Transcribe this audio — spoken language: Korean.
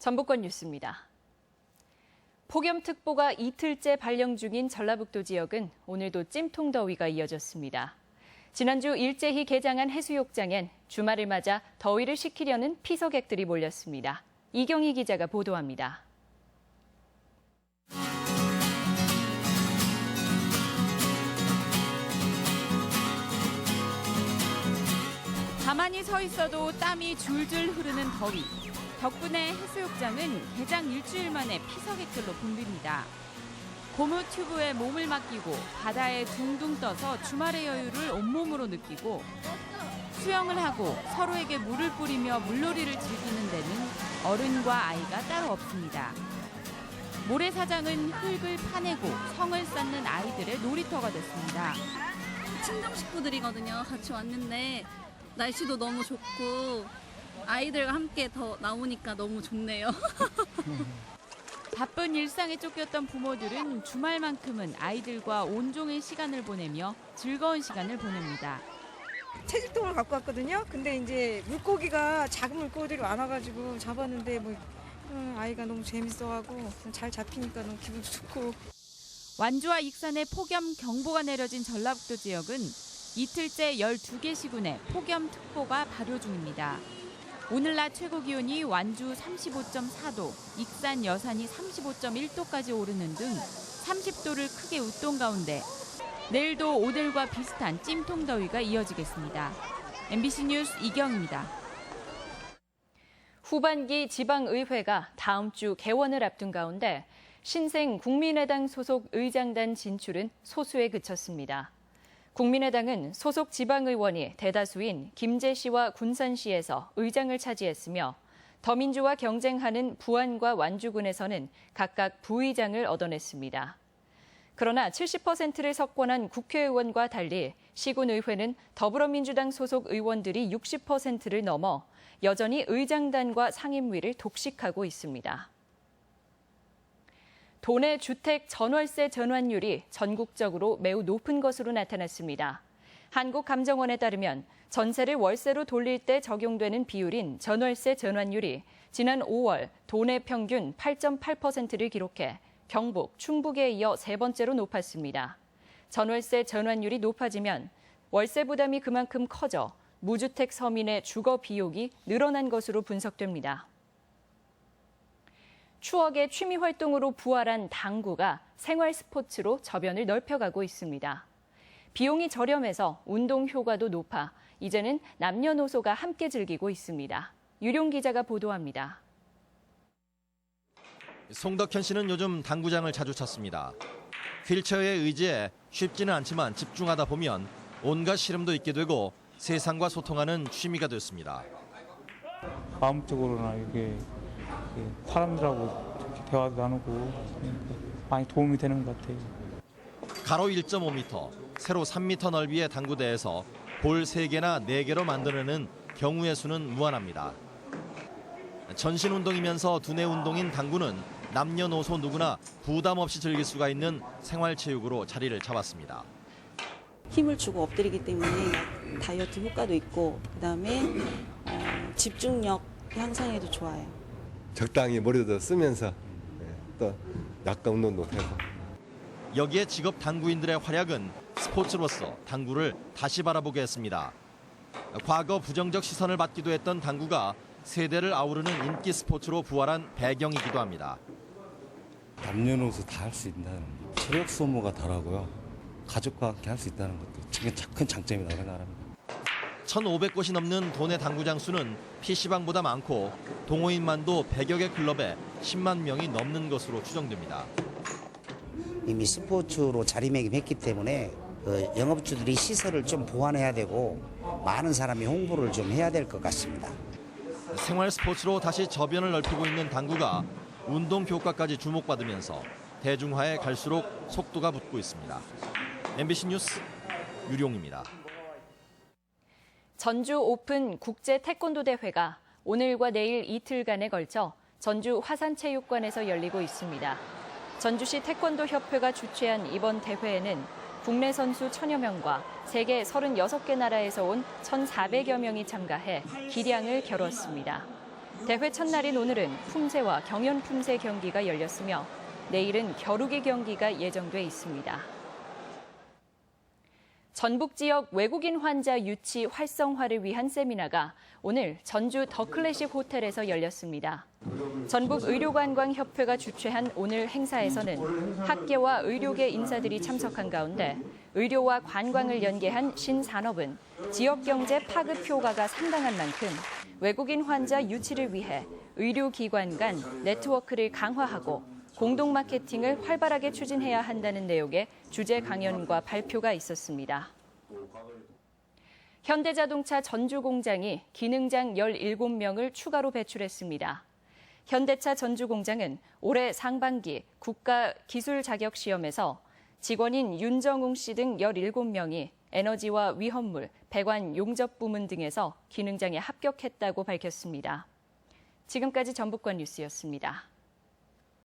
전북권 뉴스입니다. 폭염특보가 이틀째 발령 중인 전라북도 지역은 오늘도 찜통더위가 이어졌습니다. 지난주 일제히 개장한 해수욕장엔 주말을 맞아 더위를 식히려는 피서객들이 몰렸습니다. 이경희 기자가 보도합니다. 가만히 서 있어도 땀이 줄줄 흐르는 더위. 덕분에 해수욕장은 개장 일주일 만에 피서객들로 붐빕니다. 고무 튜브에 몸을 맡기고 바다에 둥둥 떠서 주말의 여유를 온몸으로 느끼고 수영을 하고 서로에게 물을 뿌리며 물놀이를 즐기는 데는 어른과 아이가 따로 없습니다. 모래사장은 흙을 파내고 성을 쌓는 아이들의 놀이터가 됐습니다. 친정 식구들이거든요. 같이 왔는데 날씨도 너무 좋고 아이들과 함께 더 나오니까 너무 좋네요. 바쁜 일상에 쫓겼던 부모들은 주말만큼은 아이들과 온종일 시간을 보내며 즐거운 시간을 보냅니다. 채집통을 갖고 왔거든요. 근데 이제 물고기가 작은 물고기들이 많아가지고 잡았는데 아이가 너무 재밌어하고 잘 잡히니까 너무 기분도 좋고. 완주와 익산에 폭염 경보가 내려진 전라북도 지역은 이틀째 12개 시군에 폭염특보가 발효 중입니다. 오늘 낮 최고 기온이 완주 35.4도, 익산 여산이 35.1도까지 오르는 등 30도를 크게 웃돈 가운데 내일도 오늘과 비슷한 찜통 더위가 이어지겠습니다. MBC 뉴스 이경입니다. 후반기 지방의회가 다음 주 개원을 앞둔 가운데 신생 국민의당 소속 의장단 진출은 소수에 그쳤습니다. 국민의당은 소속 지방의원이 대다수인 김제시와 군산시에서 의장을 차지했으며 더민주와 경쟁하는 부안과 완주군에서는 각각 부의장을 얻어냈습니다. 그러나 70%를 석권한 국회의원과 달리 시군의회는 더불어민주당 소속 의원들이 60%를 넘어 여전히 의장단과 상임위를 독식하고 있습니다. 도내 주택 전월세 전환율이 전국적으로 매우 높은 것으로 나타났습니다. 한국감정원에 따르면 전세를 월세로 돌릴 때 적용되는 비율인 전월세 전환율이 지난 5월 도내 평균 8.8%를 기록해 경북, 충북에 이어 세 번째로 높았습니다. 전월세 전환율이 높아지면 월세 부담이 그만큼 커져 무주택 서민의 주거 비용이 늘어난 것으로 분석됩니다. 추억의 취미 활동으로 부활한 당구가 생활 스포츠로 저변을 넓혀가고 있습니다. 비용이 저렴해서 운동 효과도 높아 이제는 남녀노소가 함께 즐기고 있습니다. 유룡 기자가 보도합니다. 송덕현 씨는 요즘 당구장을 자주 찾습니다. 휠체어에 의지해 쉽지는 않지만 집중하다 보면 온갖 시름도 잊게 되고 세상과 소통하는 취미가 됐습니다. 마음적으로나 이게 사람들하고 대화도 나누고 많이 도움이 되는 것 같아요. 가로 1.5m, 세로 3m 넓이의 당구대에서 볼 3개나 4개로 만들어내는 경우의 수는 무한합니다. 전신 운동이면서 두뇌 운동인 당구는 남녀노소 누구나 부담 없이 즐길 수가 있는 생활체육으로 자리를 잡았습니다. 힘을 주고 엎드리기 때문에 다이어트 효과도 있고 그다음에 집중력 향상에도 좋아요. 적당히 머리도 쓰면서 또 약간 운동도 되고. 여기에 직업 당구인들의 활약은 스포츠로서 당구를 다시 바라보게 했습니다. 과거 부정적 시선을 받기도 했던 당구가 세대를 아우르는 인기 스포츠로 부활한 배경이기도 합니다. 남녀노소 다 할 수 있다는 체력 소모가 덜하고요. 가족과 함께 할 수 있다는 것도 큰 장점이라고 생각합니다. 1,500곳이 넘는 도내 당구장 수는 PC방보다 많고 동호인만도 100여 개 클럽에 10만 명이 넘는 것으로 추정됩니다. 이미 스포츠로 자리매김했기 때문에 영업주들이 시설을 좀 보완해야 되고 많은 사람이 홍보를 좀 해야 될 것 같습니다. 생활 스포츠로 다시 저변을 넓히고 있는 당구가 운동 효과까지 주목받으면서 대중화에 갈수록 속도가 붙고 있습니다. MBC 뉴스 유룡입니다. 전주 오픈 국제 태권도 대회가 오늘과 내일 이틀간에 걸쳐 전주 화산체육관에서 열리고 있습니다. 전주시 태권도 협회가 주최한 이번 대회에는 국내 선수 1000여 명과 세계 36개 나라에서 온 1,400여 명이 참가해 기량을 겨뤘습니다. 대회 첫날인 오늘은 품새와 경연 품새 경기가 열렸으며 내일은 겨루기 경기가 예정돼 있습니다. 전북 지역 외국인 환자 유치 활성화를 위한 세미나가 오늘 전주 더 클래식 호텔에서 열렸습니다. 전북 의료관광협회가 주최한 오늘 행사에서는 학계와 의료계 인사들이 참석한 가운데 의료와 관광을 연계한 신산업은 지역 경제 파급 효과가 상당한 만큼 외국인 환자 유치를 위해 의료기관 간 네트워크를 강화하고 공동 마케팅을 활발하게 추진해야 한다는 내용의 주제 강연과 발표가 있었습니다. 현대자동차 전주공장이 기능장 17명을 추가로 배출했습니다. 현대차 전주공장은 올해 상반기 국가기술자격시험에서 직원인 윤정웅 씨 등 17명이 에너지와 위험물, 배관 용접 부문 등에서 기능장에 합격했다고 밝혔습니다. 지금까지 전북권 뉴스였습니다.